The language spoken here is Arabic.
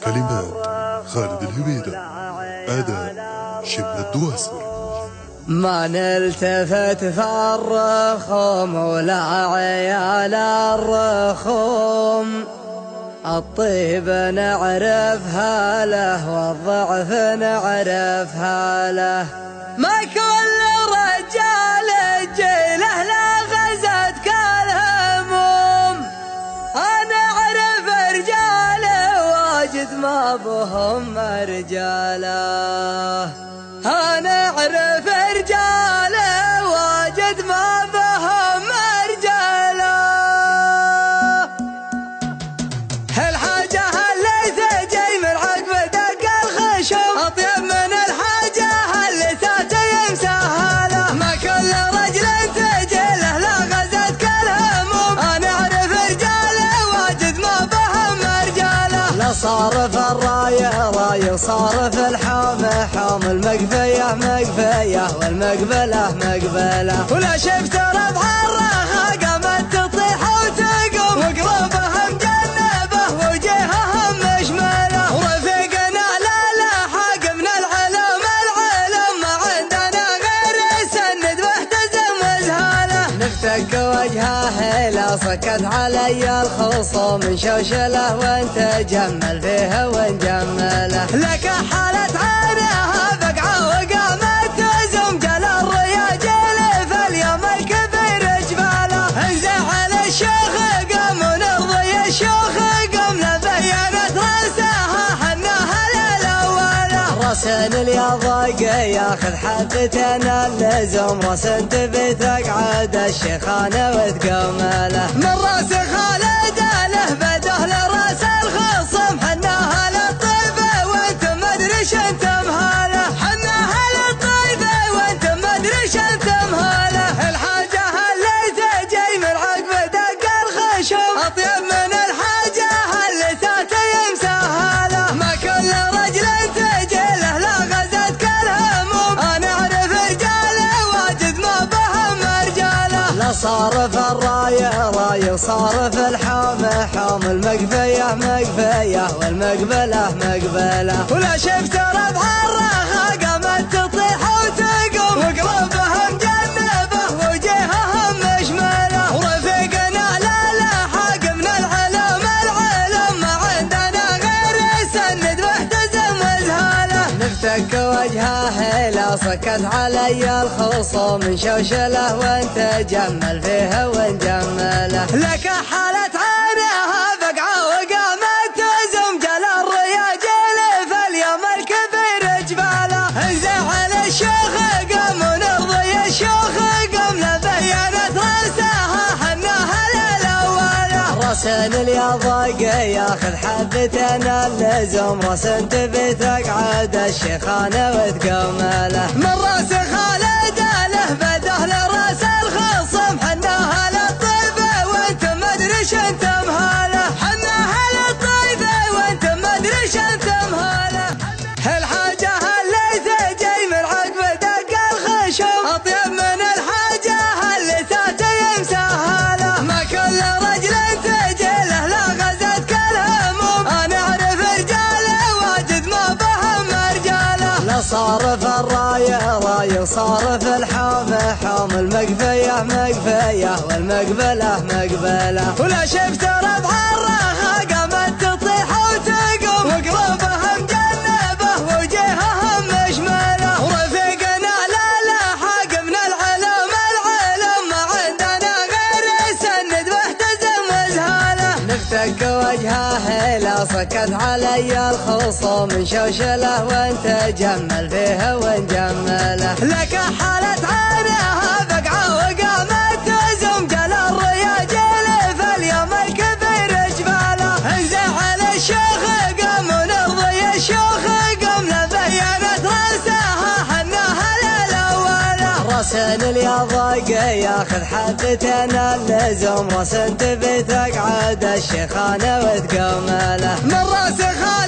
كلمات خالد الهويدة، أداء شبل الدواسر. ما نلتفت في الرخوم ولا عيال الرخوم، الطيب نعرفها له والضعف نعرفها له. ما كل رجال جيله لا غزت كالهموم، أنا أعرف رجاله واجد ما بهم رجاله، أنا أعرف رجاله واجد ما بهم رجاله. الحاجة اللي تجي من عقب دق الخشوم أطيب من الحاجة اللي تاتي مسهلة. ما كل رجل تجي له لا غزت كالهموم، أنا أعرف رجاله واجد ما بهم رجاله. لا صار في الراية راي صار في الحامة حام، المقفية مقفية والمقبلة مقبلة. ولا شفت ربع الرخا قامت تطيح وتقوم، وقلوبها مجنبة وجيهها مشملة. ورفيقنا لا لاحق من العلوم العلوم، ما عندنا غير السند واحتزم وزهالة. نفتك وجهه لا سكت علي الخصوم، من شوشله وانت جمل فيها ونجمله. لك حالة عينها بقعة وقامت تزم، جل الرياجيل في اليوم الكبير جباله. انزعل الشيخ قام ونرضي الشيوخ قام، لبينت راسها حناها للأولى. راسن اليضاق ياخذ حدتين اللزوم، راسن تبي تقعد الشيخانة وتقومله. من راس خالد له بده لراس الخصم، حناها للطيبة وانت مدري شنت مهاله. حناها للطيبة وانت مدري شنت مهاله. الحاجة اللي تجي من عقب دق الخشوم أطيب من الحاجة اللي تاتي مسهلة. ما كل رجل تجي له لا غزت كالهموم، أنا أعرف رجاله واجد ما بهم رجاله. لا صار في الراية راي صار في الحامة حام، المقفية مقفية والمقبلة مقبلة. ولا شفت ربع الرخا قامت تطيح وتقوم، وقلوبها مجنبة وجيهها مشملة. ورفيقنا لا لاحق من العلوم العلوم، ما عندنا غير السند واحتزم وزهالة. نفتك وجهه لا سكت علي الخصوم، من شوشله وانت جمل فيها ونجمله. لك حالة عينها بقعة وقامت تزم، جل الرياجيل في اليوم الكبير جباله. انزعل الشيخ قام ونرضي الشيوخ قام، لبينت راسها حناها للأولى. راسن اليضاق ياخذ حدتين اللزوم، راسن تبي تقعد الشيخانة وتقومله. من راس خالد له بده لراس الخصم، حناها للطيبة وانت مدري شنت مهاله. حناها للطيبة وانت مدري شنت مهاله. الحاجة اللي تجي من عقب دق الخشوم أطيب من الحاجة اللي تاتي مسهلة. ما كل رجل تجي له لا غزت كالهموم، أنا أعرف رجاله واجد ما بهم رجاله. لا صار في الراية راي صار في الحامة حام، المقفية مقفية والمقبلة مقبلة. ولا شفت ربع الرخا قامت تطيح وتقوم، وقلوبها مجنبة وجيهها مشملة. ورفيقنا لا لاحق من العلوم العلوم، ما عندنا غير السند واحتزم وزهالة. نفتك وجهه لا سكت علي الخصوم، من شوشله وانت جمل فيها ونجمله. لك حالة عينها بقعة وقامت تزم، جل الرياجيل في اليوم الكبير جباله. انزعل الشيخ قام ونرضي الشيوخ قام، لبينت راسها حناها للأولى. راسن اليضاق ياخذ حدتين اللزوم، راسن تبي تقعد الشيخانة وتقومله. من راس خالد